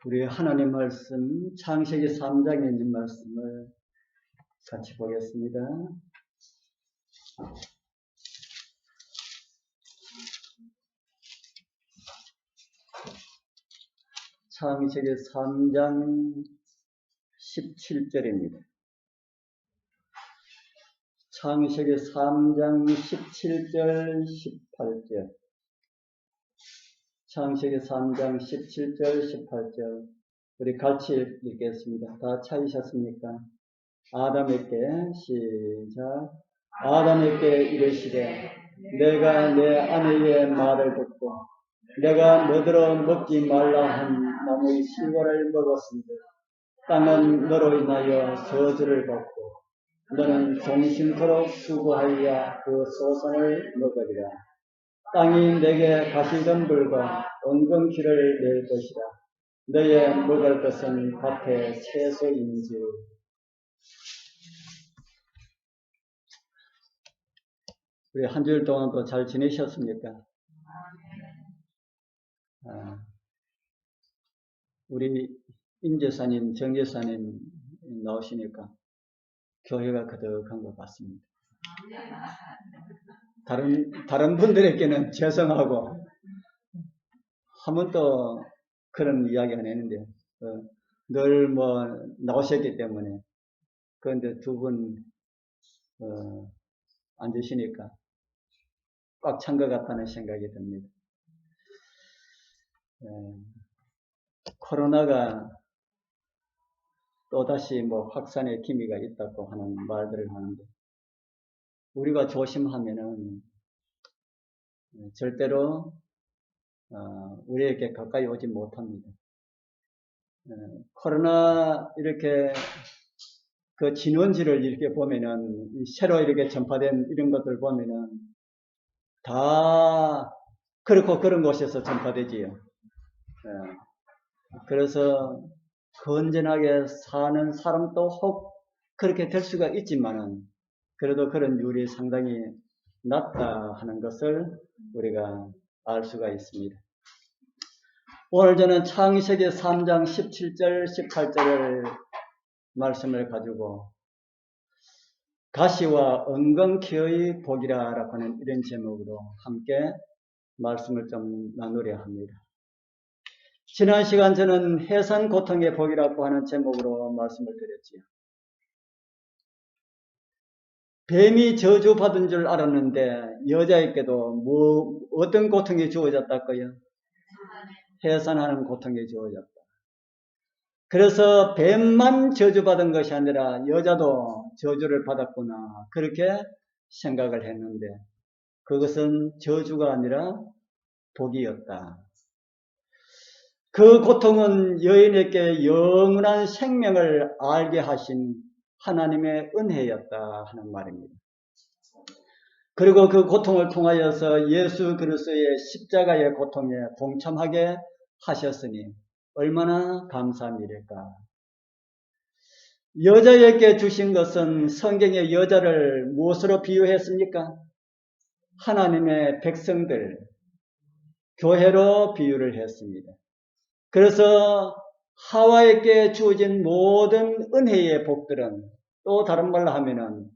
우리 하나님 말씀 창세기 3장에 있는 말씀을 같이 보겠습니다. 창세기 3장 17절입니다. 창세기 3장 17절 18절 창세기 3장 17절 18절 우리 같이 읽겠습니다. 다 찾으셨습니까? 아담에게 시작. 아담에게 이르시되 내가 내 아내의 말을 듣고 내가 너더러 먹지 말라 한 나무의 실과를 먹었은즉 땅은 너로 인하여 저주를 받고 너는 종신토록 수고하여 그 소산을 먹으리라. 땅이 내게 가시덤불과 엉겅퀴를 낼 것이라. 너의 먹을 것은 밭의 채소인지. 우리 한 주일 동안 또 잘 지내셨습니까? 우리 임재사님, 정재사님 나오시니까 교회가 거듭한 것 같습니다. 다른 분들에게는 죄송하고 한 번도 그런 이야기 안 했는데 늘 나오셨기 때문에 그런데 두 분 앉으시니까 꽉 찬 것 같다는 생각이 듭니다. 코로나가 또다시 확산의 기미가 있다고 하는 말들을 하는데 우리가 조심하면은 절대로 우리에게 가까이 오지 못합니다. 코로나 이렇게 그 진원지를 이렇게 보면은 새로 이렇게 전파된 이런 것들 보면은 다 그렇고 그런 곳에서 전파되지요. 그래서 건전하게 사는 사람도 혹 그렇게 될 수가 있지만은 그래도 그런 율이 상당히 낮다 하는 것을 우리가 알 수가 있습니다. 오늘 저는 창세기 3장 17절 18절을 말씀을 가지고 가시와 엉겅퀴의 복이라고 하는 이런 제목으로 함께 말씀을 좀 나누려 합니다. 지난 시간 저는 해산 고통의 복이라고 하는 제목으로 말씀을 드렸지요. 뱀이 저주받은 줄 알았는데 여자에게도 어떤 고통이 주어졌다고요? 해산하는 고통이 주어졌다. 그래서 뱀만 저주받은 것이 아니라 여자도 저주를 받았구나 그렇게 생각을 했는데 그것은 저주가 아니라 복이었다. 그 고통은 여인에게 영원한 생명을 알게 하신 하나님의 은혜였다 하는 말입니다. 그리고 그 고통을 통하여서 예수 그리스도의 십자가의 고통에 동참하게 하셨으니 얼마나 감사한 일일까. 여자에게 주신 것은 성경의 여자를 무엇으로 비유했습니까? 하나님의 백성들, 교회로 비유를 했습니다. 그래서 하와에게 주어진 모든 은혜의 복들은 또 다른 말로 하면은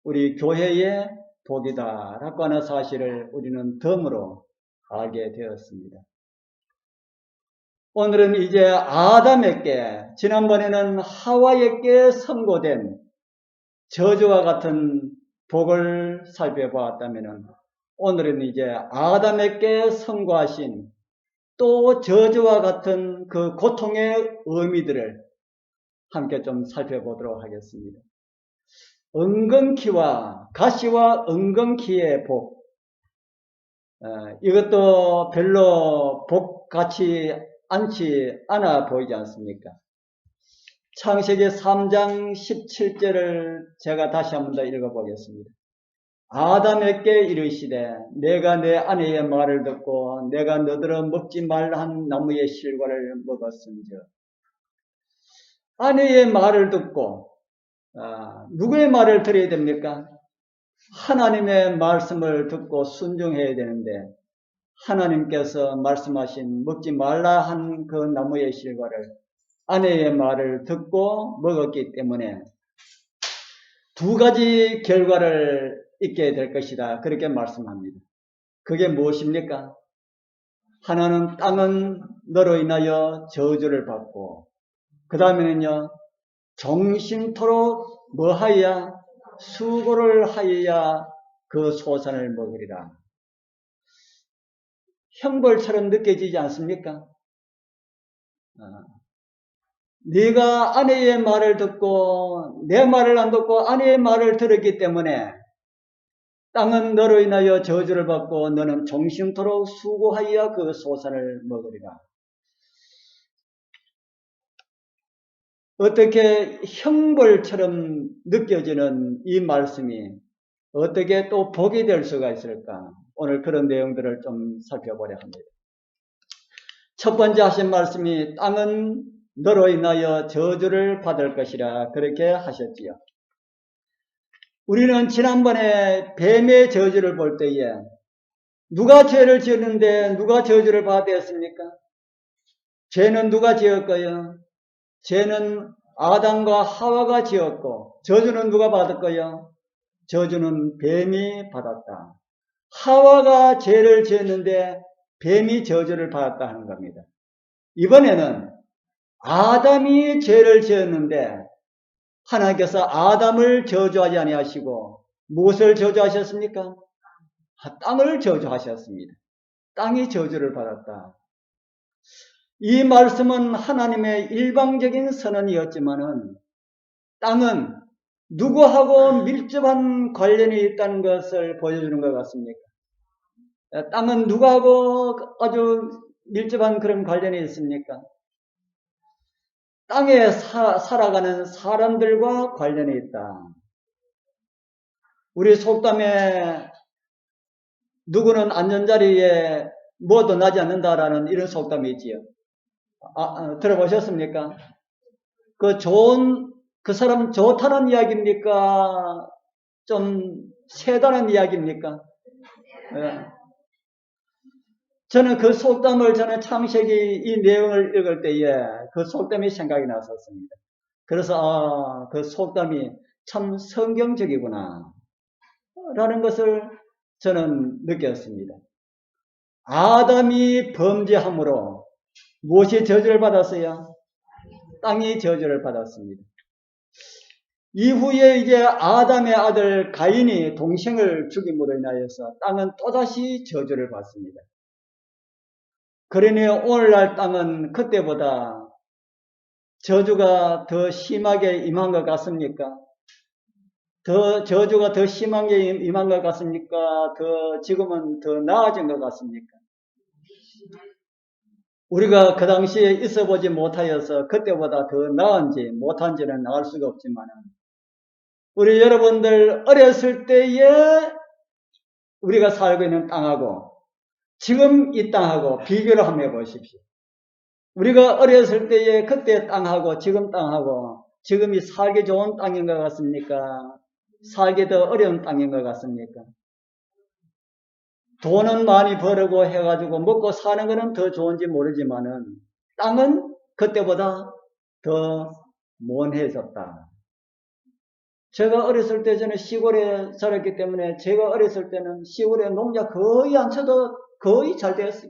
우리 교회의 복이다라고 하는 사실을 우리는 덤으로 알게 되었습니다. 오늘은 이제 아담에게, 지난번에는 하와에게 선고된 저주와 같은 복을 살펴보았다면 오늘은 이제 아담에게 선고하신 또 저주와 같은 그 고통의 의미들을 함께 좀 살펴보도록 하겠습니다. 엉겅퀴와 가시와 엉겅퀴의 복, 이것도 별로 복 같이 않아 보이지 않습니까? 창세기 3장 17절을 제가 다시 한번 더 읽어보겠습니다. 아담에게 이르시되 내가 내 아내의 말을 듣고 내가 너더러 먹지 말라 한 나무의 실과를 먹었은즉. 아내의 말을 듣고 누구의 말을 들어야 됩니까? 하나님의 말씀을 듣고 순종해야 되는데 하나님께서 말씀하신 먹지 말라 한 그 나무의 실과를 아내의 말을 듣고 먹었기 때문에 두 가지 결과를 있게 될 것이다. 그렇게 말씀합니다. 그게 무엇입니까? 하나는 땅은 너로 인하여 저주를 받고, 그 다음에는요, 정신토록 뭐하여야? 수고를 하여야 그 소산을 먹으리라. 형벌처럼 느껴지지 않습니까? 네가 아내의 말을 듣고 내 말을 안 듣고 아내의 말을 들었기 때문에 땅은 너로 인하여 저주를 받고 너는 정신토록 수고하여 그 소산을 먹으리라. 어떻게 형벌처럼 느껴지는 이 말씀이 어떻게 또 복이 될 수가 있을까? 오늘 그런 내용들을 좀 살펴보려 합니다. 첫 번째 하신 말씀이 땅은 너로 인하여 저주를 받을 것이라 그렇게 하셨지요. 우리는 지난번에 뱀의 저주를 볼 때에 누가 죄를 지었는데 누가 저주를 받았습니까? 죄는 누가 지었고요? 죄는 아담과 하와가 지었고 저주는 누가 받았고요? 저주는 뱀이 받았다. 하와가 죄를 지었는데 뱀이 저주를 받았다 하는 겁니다. 이번에는 아담이 죄를 지었는데 하나님께서 아담을 저주하지 아니하시고 무엇을 저주하셨습니까? 땅을 저주하셨습니다. 땅이 저주를 받았다. 이 말씀은 하나님의 일방적인 선언이었지만은 땅은 누구하고 밀접한 관련이 있다는 것을 보여주는 것 같습니까? 땅은 누구하고 아주 밀접한 그런 관련이 있습니까? 땅에 살아가는 사람들과 관련이 있다. 우리 속담에 누구는 앉은 자리에 뭐도 나지 않는다라는 이런 속담이 있지요. 들어보셨습니까? 그 사람 좋다는 이야기입니까? 좀 세다는 이야기입니까? 저는 그 속담을 창세기 이 내용을 읽을 때에 그 속담이 생각이 났었습니다. 그래서 그 속담이 참 성경적이구나 라는 것을 저는 느꼈습니다. 아담이 범죄함으로 무엇이 저주를 받았어요? 땅이 저주를 받았습니다. 이후에 이제 아담의 아들 가인이 동생을 죽임으로 인하여서 땅은 또다시 저주를 받습니다. 그러니 오늘날 땅은 그때보다 저주가 더 심하게 임한 것 같습니까? 저주가 더 심하게 임한 것 같습니까? 지금은 더 나아진 것 같습니까? 우리가 그 당시에 있어 보지 못하여서 그때보다 더 나은지 못한지는 알 수가 없지만 우리 여러분들 어렸을 때에 우리가 살고 있는 땅하고 지금 이 땅하고 비교를 한번 해보십시오. 우리가 어렸을 때에 그때 땅하고 지금 땅하고 지금이 살기 좋은 땅인 것 같습니까? 살기 더 어려운 땅인 것 같습니까? 돈은 많이 벌고 해가지고 먹고 사는 것은 더 좋은지 모르지만은 땅은 그때보다 더 mon해졌다. 제가 어렸을 때 저는 시골에 살았기 때문에 제가 어렸을 때는 시골에 농약 거의 안 쳐도 거의 잘 되었어요.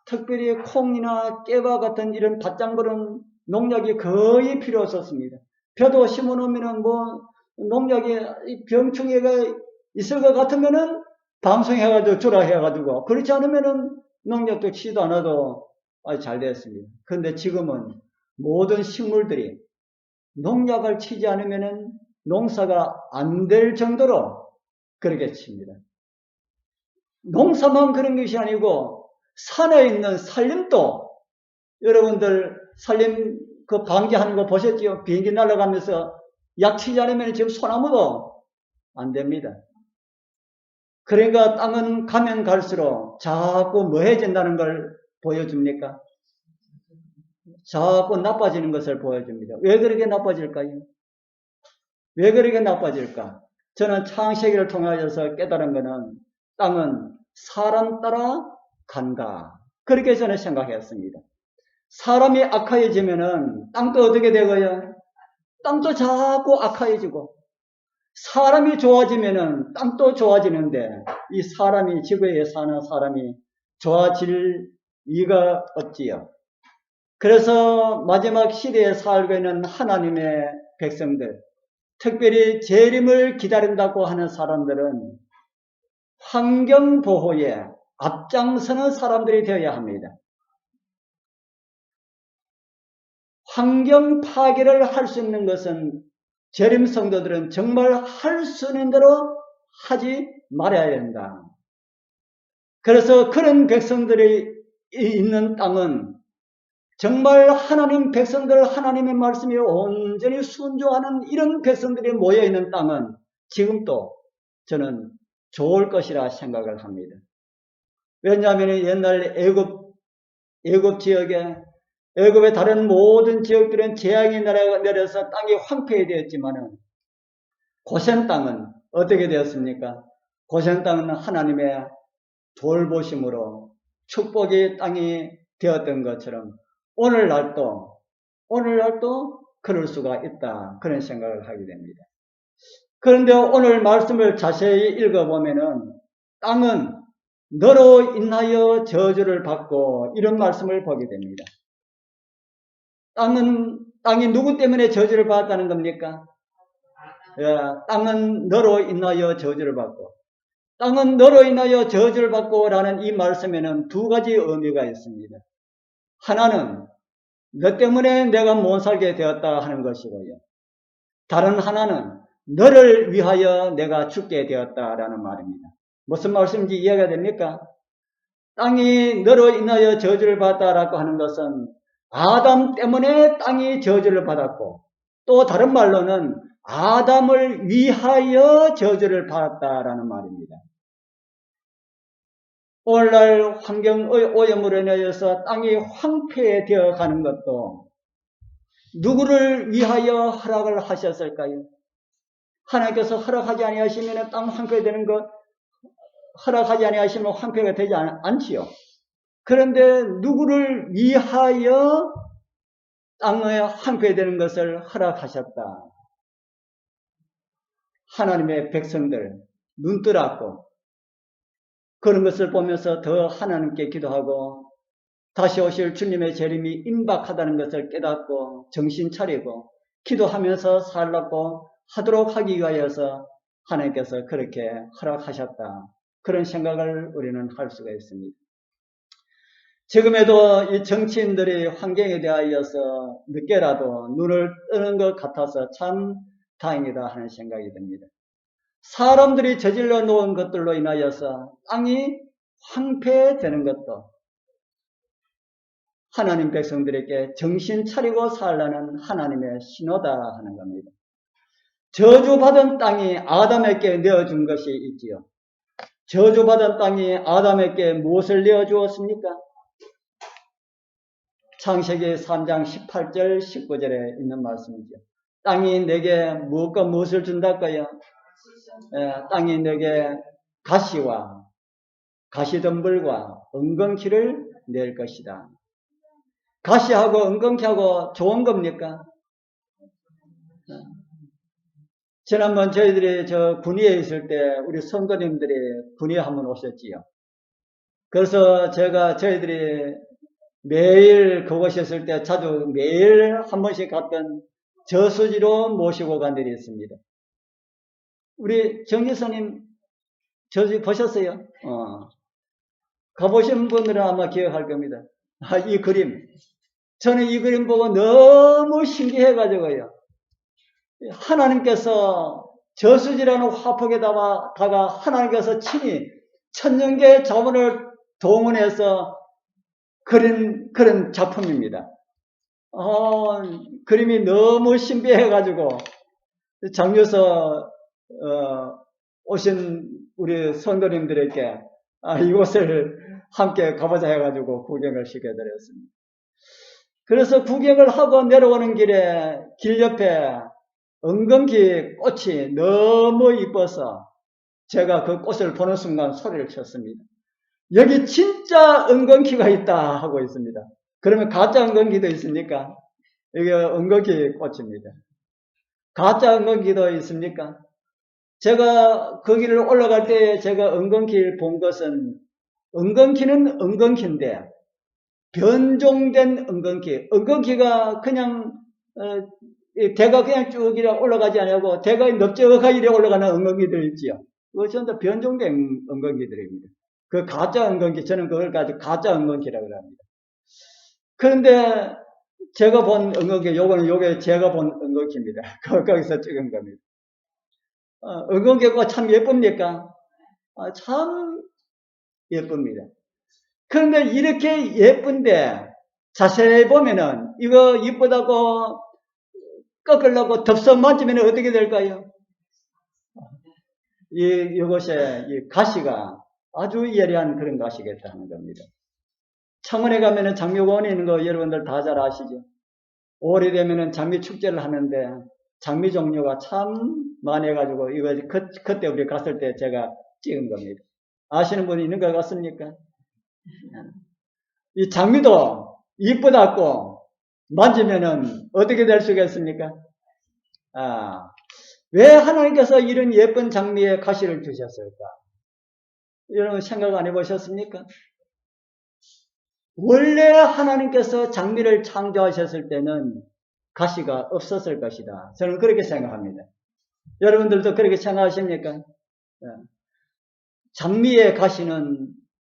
특별히 콩이나 깨바 같은 이런 밭장벌은 농약이 거의 필요 없었습니다. 벼도 심어놓으면은 농약이 병충해가 있을 것 같으면은 방송해가지고 주라 해가지고 그렇지 않으면은 농약도 치지도 않아도 아주 잘 되었습니다. 그런데 지금은 모든 식물들이 농약을 치지 않으면은 농사가 안 될 정도로 그렇게 칩니다. 농사만 그런 것이 아니고 산에 있는 산림도 여러분들 산림 그 방지하는 거 보셨죠? 비행기 날아가면서 약 치지 않으면 지금 소나무도 안 됩니다. 그러니까 땅은 가면 갈수록 자꾸 뭐해진다는 걸 보여줍니까? 자꾸 나빠지는 것을 보여줍니다. 왜 그렇게 나빠질까요? 왜 그렇게 나빠질까? 저는 창세기를 통하여서 깨달은 것은 땅은 사람 따라 간다. 그렇게 저는 생각했습니다. 사람이 악하여지면은 땅도 어떻게 되고요? 땅도 자꾸 악하여지고, 사람이 좋아지면은 땅도 좋아지는데, 이 사람이, 지구에 사는 사람이 좋아질 이유가 없지요. 그래서 마지막 시대에 살고 있는 하나님의 백성들, 특별히 재림을 기다린다고 하는 사람들은 환경보호에 앞장서는 사람들이 되어야 합니다. 환경 파괴를 할 수 있는 것은 재림 성도들은 정말 할 수 있는 대로 하지 말아야 된다. 그래서 그런 백성들이 있는 땅은 정말 하나님 백성들, 하나님의 말씀에 온전히 순종하는 이런 백성들이 모여있는 땅은 지금도 저는 좋을 것이라 생각을 합니다. 왜냐하면 옛날 애굽 지역에, 애굽의 다른 모든 지역들은 재앙이 내려서 땅이 황폐되었지만은 고센 땅은 어떻게 되었습니까? 고센 땅은 하나님의 돌보심으로 축복의 땅이 되었던 것처럼 오늘날도 그럴 수가 있다. 그런 생각을 하게 됩니다. 그런데 오늘 말씀을 자세히 읽어보면은 땅은 너로 인하여 저주를 받고 이런 말씀을 보게 됩니다. 땅이 누구 때문에 저주를 받았다는 겁니까? 땅은 너로 인하여 저주를 받고, 땅은 너로 인하여 저주를 받고 라는 이 말씀에는 두 가지 의미가 있습니다. 하나는 너 때문에 내가 못 살게 되었다 하는 것이고요. 다른 하나는 너를 위하여 내가 죽게 되었다라는 말입니다. 무슨 말씀인지 이해가 됩니까? 땅이 너로 인하여 저주를 받았다라고 하는 것은 아담 때문에 땅이 저주를 받았고, 또 다른 말로는 아담을 위하여 저주를 받았다라는 말입니다. 오늘날 환경의 오염으로 인하여서 땅이 황폐되어 가는 것도 누구를 위하여 허락을 하셨을까요? 하나님께서 허락하지 아니하시면 땅 황폐되는 것, 허락하지 아니하시면 황폐가 되지 않지요. 그런데 누구를 위하여 땅에 황폐되는 것을 허락하셨다. 하나님의 백성들 눈뜨라고 그런 것을 보면서 더 하나님께 기도하고 다시 오실 주님의 재림이 임박하다는 것을 깨닫고 정신 차리고 기도하면서 살라고 하도록 하기 위하여서 하나님께서 그렇게 허락하셨다. 그런 생각을 우리는 할 수가 있습니다. 지금에도 이 정치인들이 환경에 대하여서 늦게라도 눈을 뜨는 것 같아서 참 다행이다 하는 생각이 듭니다. 사람들이 저질러 놓은 것들로 인하여서 땅이 황폐되는 것도 하나님 백성들에게 정신 차리고 살라는 하나님의 신호다 하는 겁니다. 저주받은 땅이 아담에게 내어준 것이 있지요. 저주받은 땅이 아담에게 무엇을 내어주었습니까? 창세기 3장 18절 19절에 있는 말씀이죠. 땅이 내게 무엇과 무엇을 준다고요? 땅이 내게 가시와 가시덤불과 은근키를 낼 것이다. 가시하고 은근키하고 좋은 겁니까? 지난번 저희들이 군위에 있을 때 우리 성도님들이 군위에 한번 오셨지요. 그래서 저희들이 매일 그곳에 있을 때 자주 매일 한 번씩 갔던 저수지로 모시고 간 일이 있습니다. 우리 정기사님 저수지 보셨어요? 가보신 분들은 아마 기억할 겁니다. 이 그림. 저는 이 그림 보고 너무 신기해가지고요. 하나님께서 저수지라는 화폭에다가 하나님께서 친히 천년계 자본을 동원해서 그린 그런 작품입니다. 그림이 너무 신비해가지고 장유서 오신 우리 성도님들에게 이곳을 함께 가보자 해가지고 구경을 시켜드렸습니다. 그래서 구경을 하고 내려오는 길에 길 옆에 은근히 꽃이 너무 이뻐서 제가 그 꽃을 보는 순간 소리를 쳤습니다. 여기 진짜 은근키가 있다 하고 있습니다. 그러면 가짜 은근키도 있습니까? 이게 은근키 꽃입니다. 가짜 은근키도 있습니까? 제가 거기를 올라갈 때 제가 은근키를 본 것은 은근키는 은근키인데 변종된 은근키. 은근키가 그냥 대가 그냥 쭉 이래 올라가지 않고 대가 넓적하게 이래 올라가는 은근키들 있지요. 그거 전부 변종된 은근키들입니다. 그 가짜 은근키, 저는 그걸 가지고 가짜 은근키라고 합니다. 그런데 제가 본 은근키, 요게 제가 본 은근키입니다. 거기서 찍은 겁니다. 은근키가 참 예쁩니까? 참 예쁩니다. 그런데 이렇게 예쁜데 자세히 보면은 이거 이쁘다고 꺾으려고 덥석 만지면 어떻게 될까요? 이것에 이 가시가 아주 예리한 그런 가시겠다는 겁니다. 창원에 가면은 장미공원에 있는 거 여러분들 다 잘 아시죠? 올해 되면은 장미 축제를 하는데 장미 종류가 참 많아가지고 이거 그때 우리 갔을 때 제가 찍은 겁니다. 아시는 분이 있는 것 같습니까? 이 장미도 이쁘다고 만지면은 어떻게 될 수가 있습니까? 왜 하나님께서 이런 예쁜 장미에 가시를 주셨을까? 여러분 생각 안 해보셨습니까? 원래 하나님께서 장미를 창조하셨을 때는 가시가 없었을 것이다. 저는 그렇게 생각합니다. 여러분들도 그렇게 생각하십니까? 장미의 가시는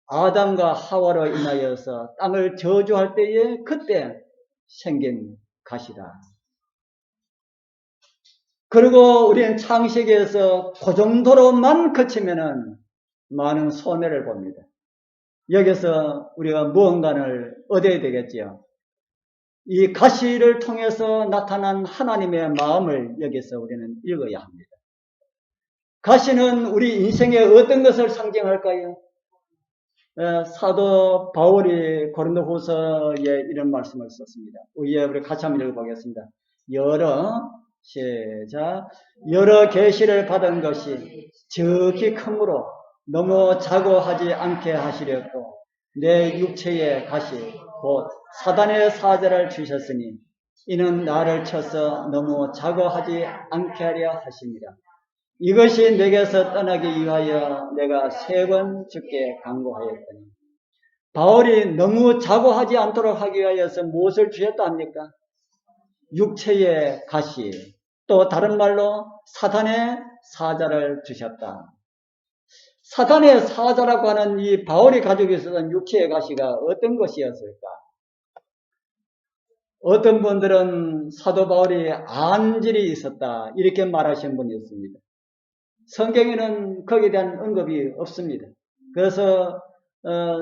아담과 하와로 인하여서 땅을 저주할 때에 그때 생긴 가시다. 그리고 우리는 창세기에서 그 정도로만 그치면은 많은 손해를 봅니다. 여기서 우리가 무언가를 얻어야 되겠지요. 이 가시를 통해서 나타난 하나님의 마음을 여기서 우리는 읽어야 합니다. 가시는 우리 인생의 어떤 것을 상징할까요? 사도 바울이 고린도후서에 이런 말씀을 썼습니다. 우리 같이 한번 읽어보겠습니다. 여러 계시를 받은 것이 적이 크므로 너무 자고하지 않게 하시려고 내 육체의 가시 곧 사단의 사자를 주셨으니 이는 나를 쳐서 너무 자고하지 않게 하려 하십니다. 이것이 내게서 떠나기 위하여 내가 3번 주께 간구하였더니 바울이 너무 자고하지 않도록 하기 위하여서 무엇을 주셨다 합니까? 육체의 가시, 또 다른 말로 사단의 사자를 주셨다. 사단의 사자라고 하는 이 바울이 가지고 있었던 육체의 가시가 어떤 것이었을까? 어떤 분들은 사도 바울이 안질이 있었다 이렇게 말하시는 분이 있습니다. 성경에는 거기에 대한 언급이 없습니다. 그래서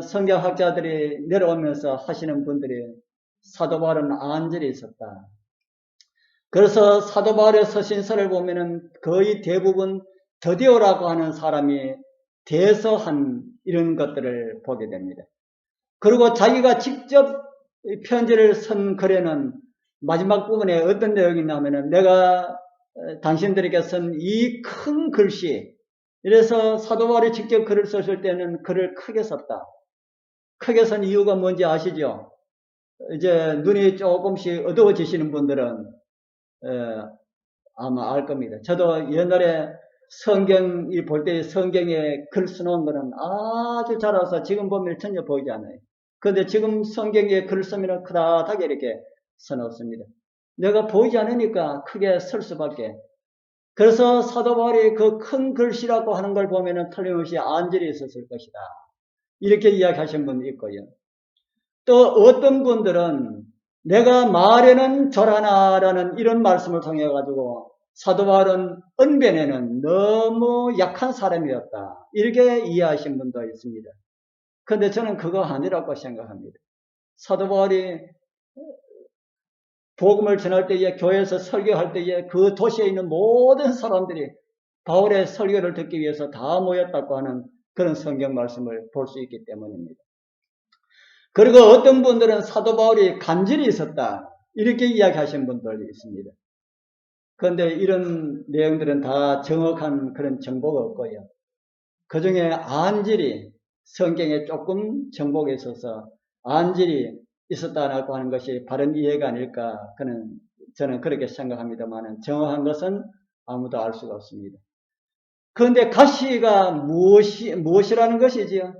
성경학자들이 내려오면서 하시는 분들이 사도 바울은 안질이 있었다. 그래서 사도 바울의 서신서를 보면은 거의 대부분 드디오라고 하는 사람이 대서한 이런 것들을 보게 됩니다. 그리고 자기가 직접 편지를 쓴 글에는 마지막 부분에 어떤 내용이 나오면은 내가 당신들에게 쓴 이 큰 글씨, 이래서 사도 바울이 직접 글을 썼을 때는 글을 크게 썼다. 크게 쓴 이유가 뭔지 아시죠? 이제 눈이 조금씩 어두워지시는 분들은 아마 알 겁니다. 저도 옛날에 성경 볼 때 성경에 글 써놓은 거는 아주 잘 와서 지금 보면 전혀 보이지 않아요. 그런데 지금 성경에 글 쓰면 크다하게 이렇게 써놓습니다. 내가 보이지 않으니까 크게 쓸 수밖에. 그래서 사도 바울이 그 큰 글씨라고 하는 걸 보면은 틀림없이 안절이 있었을 것이다. 이렇게 이야기하신 분도 있고요. 또 어떤 분들은 내가 말에는 절하나라는 이런 말씀을 통해 가지고 사도 바울은 언변에는 너무 약한 사람이었다. 이렇게 이해하신 분도 있습니다. 그런데 저는 그거 아니라고 생각합니다. 사도 바울이 복음을 전할 때에 교회에서 설교할 때에 그 도시에 있는 모든 사람들이 바울의 설교를 듣기 위해서 다 모였다고 하는 그런 성경 말씀을 볼 수 있기 때문입니다. 그리고 어떤 분들은 사도 바울이 간질이 있었다 이렇게 이야기하시는 분들이 있습니다. 그런데 이런 내용들은 다 정확한 그런 정보가 없고요. 그 중에 안질이 성경에 조금 정복에 있어서 안질이 있었다라고 하는 것이 바른 이해가 아닐까 저는 그렇게 생각합니다만 정확한 것은 아무도 알 수가 없습니다. 그런데 가시가 무엇이라는 것이지요?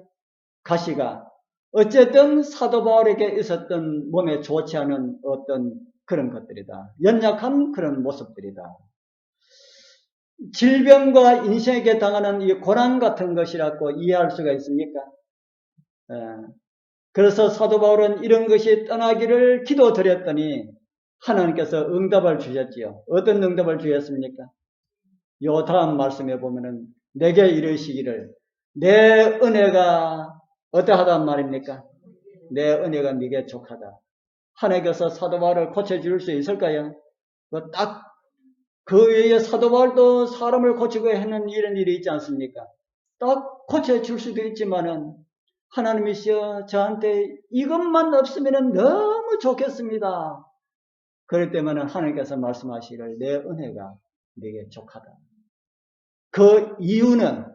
가시가 어쨌든 사도 바울에게 있었던 몸에 좋지 않은 어떤 그런 것들이다. 연약한 그런 모습들이다. 질병과 인생에게 당하는 이 고난 같은 것이라고 이해할 수가 있습니까? 그래서 사도 바울은 이런 것이 떠나기를 기도드렸더니 하나님께서 응답을 주셨지요. 어떤 응답을 주셨습니까? 요 다음 말씀에 보면은 내게 이르시기를 내 은혜가 어떠하단 말입니까? 내 은혜가 네게 족하다. 하나님께서 사도 바울을 고쳐줄 수 있을까요? 딱 그 외에 사도 바울도 사람을 고치고 하는 이런 일이 있지 않습니까? 딱 고쳐줄 수도 있지만은 하나님이시여 저한테 이것만 없으면 너무 좋겠습니다. 그럴 때면은 하나님께서 말씀하시기를 내 은혜가 네게 족하다. 그 이유는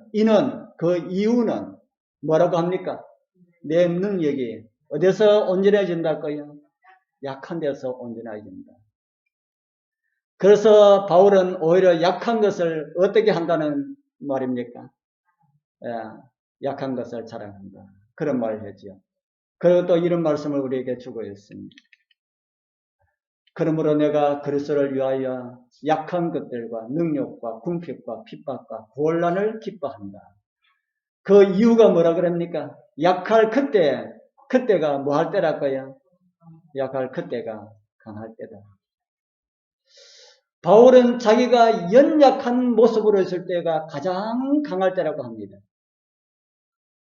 뭐라고 합니까? 내 능력이 어디서 온전해진다고요? 약한 데서 온전해진다. 그래서 바울은 오히려 약한 것을 어떻게 한다는 말입니까? 약한 것을 자랑한다. 그런 말을 했지요. 그리고 또 이런 말씀을 우리에게 주고 있습니다. 그러므로 내가 그리스도를 위하여 약한 것들과 능력과 궁핍과 핍박과 곤란을 기뻐한다. 그 이유가 뭐라 그럽니까? 약할 그때가 뭐 할 때랄까요? 약할 그때가 강할 때다. 바울은 자기가 연약한 모습으로 있을 때가 가장 강할 때라고 합니다.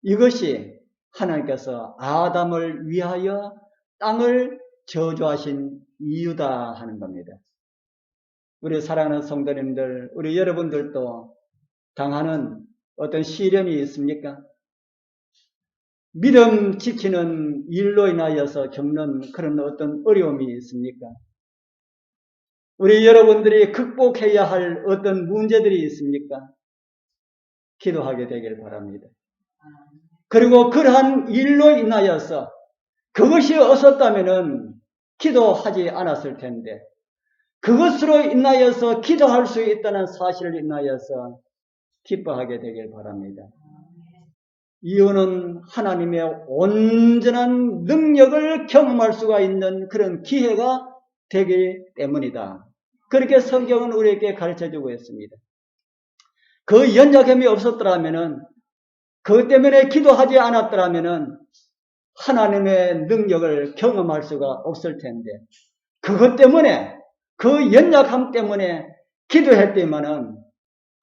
이것이 하나님께서 아담을 위하여 땅을 저주하신 이유다 하는 겁니다. 우리 사랑하는 성도님들, 우리 여러분들도 당하는 어떤 시련이 있습니까? 믿음 지키는 일로 인하여서 겪는 그런 어떤 어려움이 있습니까? 우리 여러분들이 극복해야 할 어떤 문제들이 있습니까? 기도하게 되길 바랍니다. 그리고 그러한 일로 인하여서 그것이 없었다면은 기도하지 않았을 텐데 그것으로 인하여서 기도할 수 있다는 사실을 인하여서 기뻐하게 되길 바랍니다. 이유는 하나님의 온전한 능력을 경험할 수가 있는 그런 기회가 되기 때문이다. 그렇게 성경은 우리에게 가르쳐주고 있습니다. 그 연약함이 없었더라면은 그것 때문에 기도하지 않았더라면은 하나님의 능력을 경험할 수가 없을 텐데 그것 때문에 그 연약함 때문에 기도했더니만은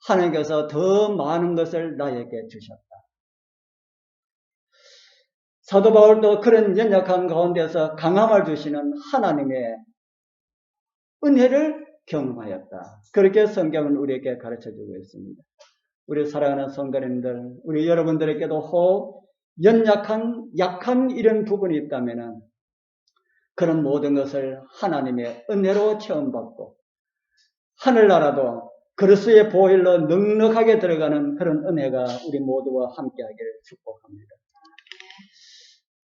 하나님께서 더 많은 것을 나에게 주셨다. 사도 바울도 그런 연약한 가운데서 강함을 주시는 하나님의 은혜를 경험하였다. 그렇게 성경은 우리에게 가르쳐주고 있습니다. 우리 사랑하는 성도님들, 우리 여러분들에게도 혹 약한 이런 부분이 있다면은 그런 모든 것을 하나님의 은혜로 체험받고 하늘나라도 그리스도의 보혈로 넉넉하게 들어가는 그런 은혜가 우리 모두와 함께하기를 축복합니다.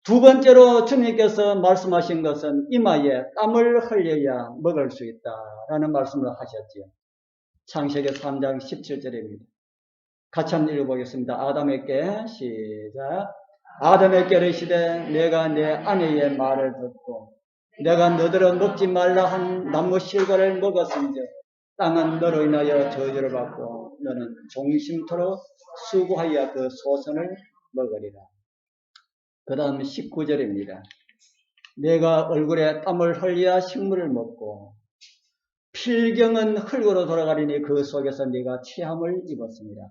두 번째로 주님께서 말씀하신 것은 이마에 땀을 흘려야 먹을 수 있다라는 말씀을 하셨지요. 창세기 3장 17절입니다. 같이 한번 읽어보겠습니다. 아담에게 시작. 아담에게 이르시되 내가 내 아내의 말을 듣고 내가 너더러 먹지 말라 한 나무 실과를 먹었은즉 땅은 너로 인하여 저주를 받고 너는 종심토록 수고하여 그 소선을 먹으리라. 그 다음 19절입니다. 내가 얼굴에 땀을 흘려 식물을 먹고 필경은 흙으로 돌아가리니 그 속에서 네가 취함을 입었습니다.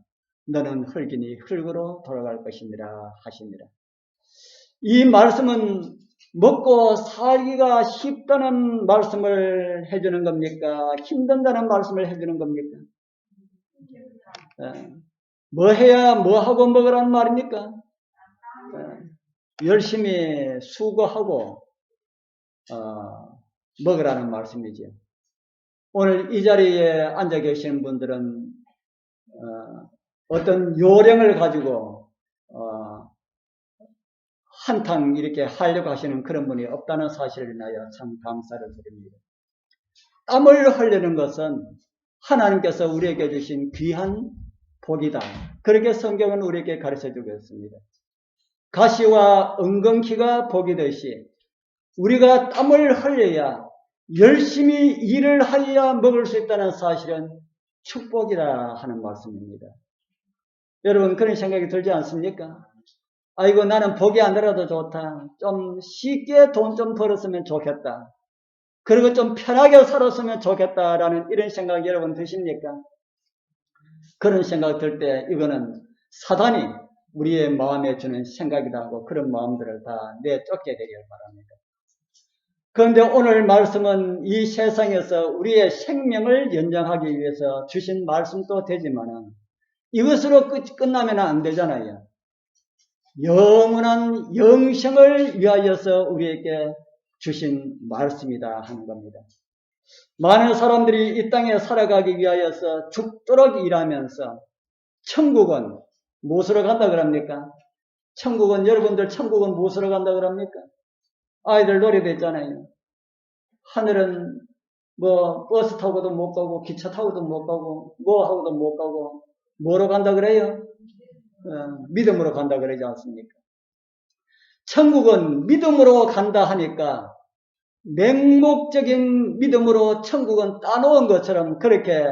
너는 흙이니 흙으로 돌아갈 것이니라 하시니라. 이 말씀은 먹고 살기가 쉽다는 말씀을 해주는 겁니까? 힘든다는 말씀을 해주는 겁니까? 뭐 해야 뭐 하고 먹으라는 말입니까? 열심히 수고하고 먹으라는 말씀이죠. 오늘 이 자리에 앉아 계시는 분들은 어떤 요령을 가지고 한탕 이렇게 하려고 하시는 그런 분이 없다는 사실을 인하여 참 감사를 드립니다. 땀을 흘리는 것은 하나님께서 우리에게 주신 귀한 복이다. 그렇게 성경은 우리에게 가르쳐주고 있습니다. 가시와 엉겅퀴가 복이 되시 우리가 땀을 흘려야 열심히 일을 하여야 먹을 수 있다는 사실은 축복이다 하는 말씀입니다. 여러분 그런 생각이 들지 않습니까? 아이고 나는 복이 안 들어도 좋다. 좀 쉽게 돈 좀 벌었으면 좋겠다. 그리고 좀 편하게 살았으면 좋겠다라는 이런 생각 여러분 드십니까? 그런 생각 들 때 이거는 사단이 우리의 마음에 주는 생각이다 하고 그런 마음들을 다 내쫓게 되길 바랍니다. 그런데 오늘 말씀은 이 세상에서 우리의 생명을 연장하기 위해서 주신 말씀도 되지만은 이것으로 끝나면 안 되잖아요. 영원한 영생을 위하여서 우리에게 주신 말씀이다 하는 겁니다. 많은 사람들이 이 땅에 살아가기 위하여서 죽도록 일하면서 천국은 무엇으로 간다 그럽니까? 천국은 여러분들 천국은 무엇으로 간다 그럽니까? 아이들 노래도 있잖아요. 하늘은 뭐 버스 타고도 못 가고 기차 타고도 못 가고 뭐 하고도 못 가고 뭐로 간다 그래요? 믿음으로 간다 그러지 않습니까? 천국은 믿음으로 간다 하니까 맹목적인 믿음으로 천국은 따놓은 것처럼 그렇게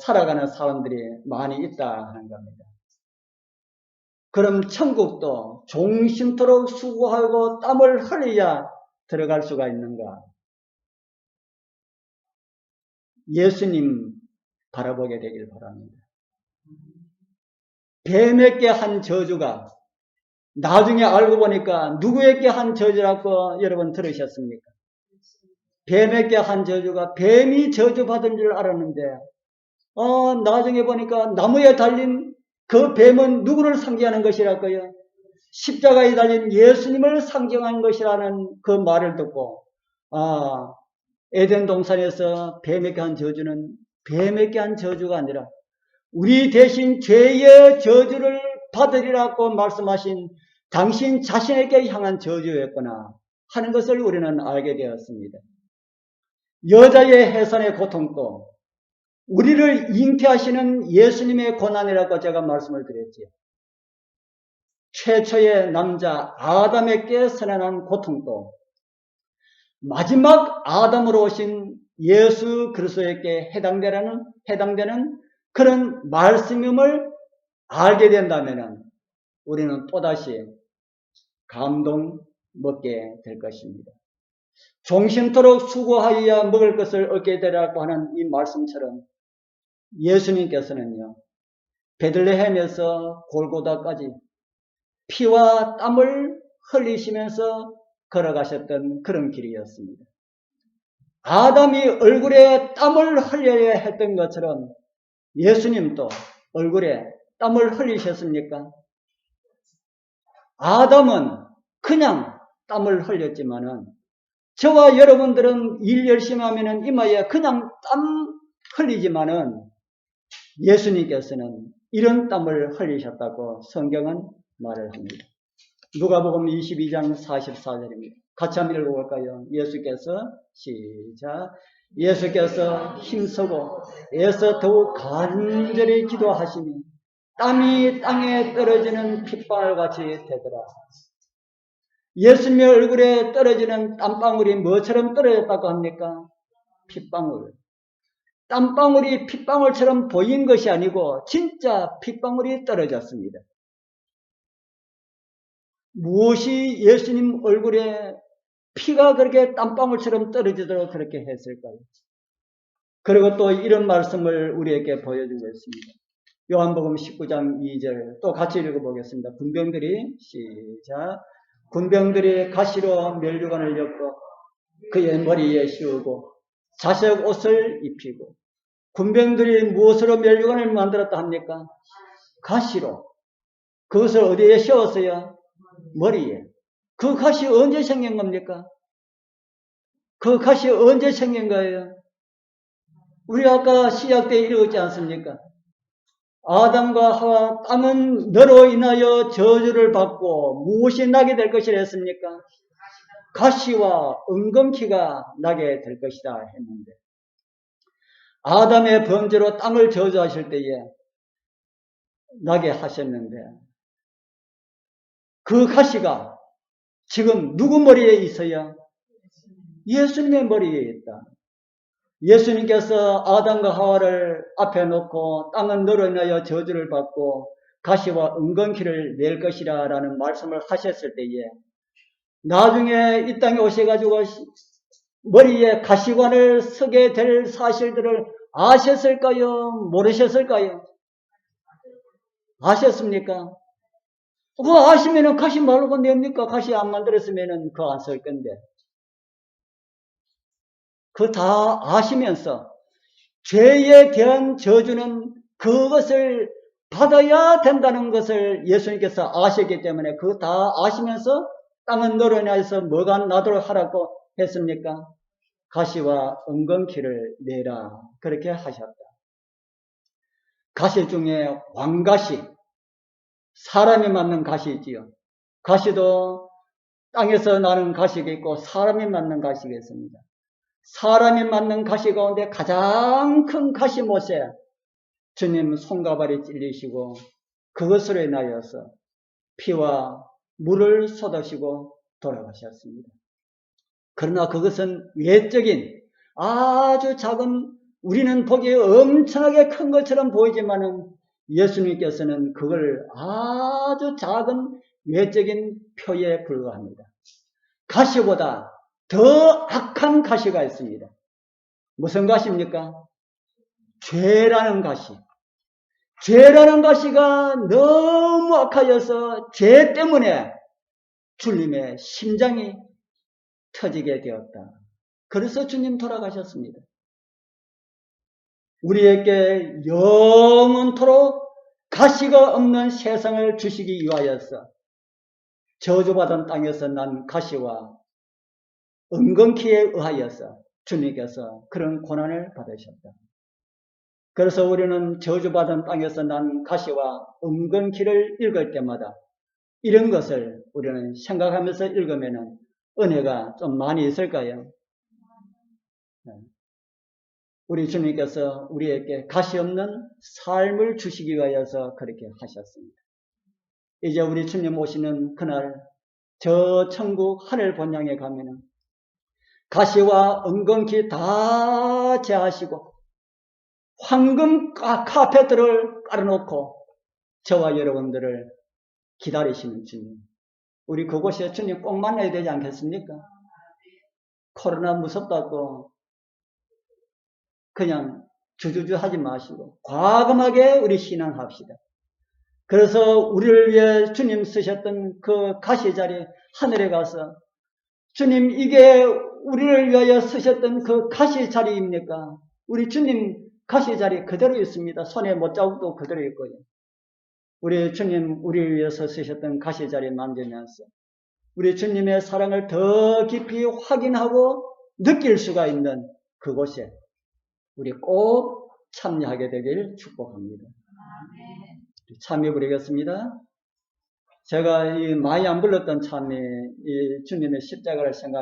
살아가는 사람들이 많이 있다 하는 겁니다. 그럼 천국도 종신토록 수고하고 땀을 흘려야 들어갈 수가 있는가? 예수님 바라보게 되길 바랍니다. 뱀에게 한 저주가 나중에 알고 보니까 누구에게 한 저주라고 여러분 들으셨습니까? 뱀에게 한 저주가 뱀이 저주받은 줄 알았는데 나중에 보니까 나무에 달린 그 뱀은 누구를 상징하는 것이랄까요? 십자가에 달린 예수님을 상징하는 것이라는 그 말을 듣고 에덴 동산에서 뱀에게 한 저주는 뱀에게 한 저주가 아니라 우리 대신 죄의 저주를 받으리라고 말씀하신 당신 자신에게 향한 저주였구나 하는 것을 우리는 알게 되었습니다. 여자의 해산의 고통도 우리를 잉태하시는 예수님의 고난이라고 제가 말씀을 드렸지요. 최초의 남자 아담에게 선언한 고통도 마지막 아담으로 오신 예수 그리스도에게 해당되는 그런 말씀임을 알게 된다면 우리는 또다시 감동 먹게 될 것입니다. 종신토록 수고하여야 먹을 것을 얻게 되라고 하는 이 말씀처럼 예수님께서는요, 베들레헴에서 골고다까지 피와 땀을 흘리시면서 걸어가셨던 그런 길이었습니다. 아담이 얼굴에 땀을 흘려야 했던 것처럼 예수님도 얼굴에 땀을 흘리셨습니까? 아담은 그냥 땀을 흘렸지만은 저와 여러분들은 일 열심히 하면은 이마에 그냥 땀 흘리지만은 예수님께서는 이런 땀을 흘리셨다고 성경은 말을 합니다. 누가복음 22장 44절입니다. 같이 한번 읽어볼까요? 예수께서 힘쓰고 애써 더욱 간절히 기도하시니 땀이 땅에 떨어지는 핏방울같이 되더라. 예수님의 얼굴에 떨어지는 땀방울이 뭐처럼 떨어졌다고 합니까? 핏방울. 땀방울이 핏방울처럼 보인 것이 아니고 진짜 핏방울이 떨어졌습니다. 무엇이 예수님 얼굴에 피가 그렇게 땀방울처럼 떨어지도록 그렇게 했을까요? 그리고 또 이런 말씀을 우리에게 보여주고 있습니다. 요한복음 19장 2절 또 같이 읽어보겠습니다. 군병들이 가시로 면류관을 엮고 그의 머리에 씌우고 자색 옷을 입히고 군병들이 무엇으로 면류관을 만들었다 합니까? 가시로. 그것을 어디에 씌웠어요? 머리에. 그 가시 언제 생긴 겁니까? 그 가시 언제 생긴 거예요? 우리 아까 시작 때 읽었지 않습니까? 아담과 하와 땅은 너로 인하여 저주를 받고 무엇이 나게 될 것이라 했습니까? 가시와 은검키가 나게 될 것이다 했는데 아담의 범죄로 땅을 저주하실 때에 나게 하셨는데 그 가시가 지금 누구 머리에 있어요? 예수님의 머리에 있다. 예수님께서 아담과 하와를 앞에 놓고 땅은 너로 인하여 저주를 받고 가시와 은건키를 낼 것이라 라는 말씀을 하셨을 때에 나중에 이 땅에 오셔가지고 머리에 가시관을 쓰게 될 사실들을 아셨을까요? 모르셨을까요? 아셨습니까? 그거 아시면은 가시 말고 냅니까? 가시 안 만들었으면은 그거 안 쓸 건데. 그거 다 아시면서 죄에 대한 저주는 그것을 받아야 된다는 것을 예수님께서 아셨기 때문에 그거 다 아시면서 땅은 너로 인하여서 뭐가 나도록 하라고 했습니까? 가시와 은건키를 내라 그렇게 하셨다. 가시 중에 왕가시, 사람이 맞는 가시지요. 가시도 땅에서 나는 가시가 있고 사람이 맞는 가시가 있습니다. 사람이 맞는 가시 가운데 가장 큰 가시못에 주님 손가발이 찔리시고 그것으로 인하여서 피와 물을 쏟으시고 돌아가셨습니다. 그러나 그것은 외적인 아주 작은 우리는 보기에 엄청나게 큰 것처럼 보이지만은 예수님께서는 그걸 아주 작은 외적인 표에 불과합니다. 가시보다 더 악한 가시가 있습니다. 무슨 가시입니까? 죄라는 가시. 죄라는 가시가 너무 악하여서 죄 때문에 주님의 심장이 터지게 되었다. 그래서 주님 돌아가셨습니다. 우리에게 영원토록 가시가 없는 세상을 주시기 위하여서 저주받은 땅에서 난 가시와 은건키에 의하여서 주님께서 그런 고난을 받으셨다. 그래서 우리는 저주받은 땅에서 난 가시와 은건키를 읽을 때마다 이런 것을 우리는 생각하면서 읽으면 은혜가 좀 많이 있을까요? 우리 주님께서 우리에게 가시 없는 삶을 주시기 위하여서 그렇게 하셨습니다. 이제 우리 주님 오시는 그날 저 천국 하늘 본향에 가면은 가시와 은건키 다 제하시고 황금 카페트를 깔아놓고 저와 여러분들을 기다리시는 주님. 우리 그곳에 주님 꼭 만나야 되지 않겠습니까? 코로나 무섭다고 그냥 주주주 하지 마시고 과감하게 우리 신앙합시다. 그래서 우리를 위해 주님 쓰셨던 그 가시자리 하늘에 가서 주님 이게 우리를 위하여 쓰셨던 그 가시자리입니까? 우리 주님 가시자리 그대로 있습니다. 손에 못자국도 그대로 있고요. 우리 주님 우리를 위해서 쓰셨던 가시자리 만지면서 우리 주님의 사랑을 더 깊이 확인하고 느낄 수가 있는 그곳에 우리 꼭 참여하게 되길 축복합니다. 참여 부르겠습니다. 제가 이 많이 안 불렀던 참여, 이 주님의 십자가를 생각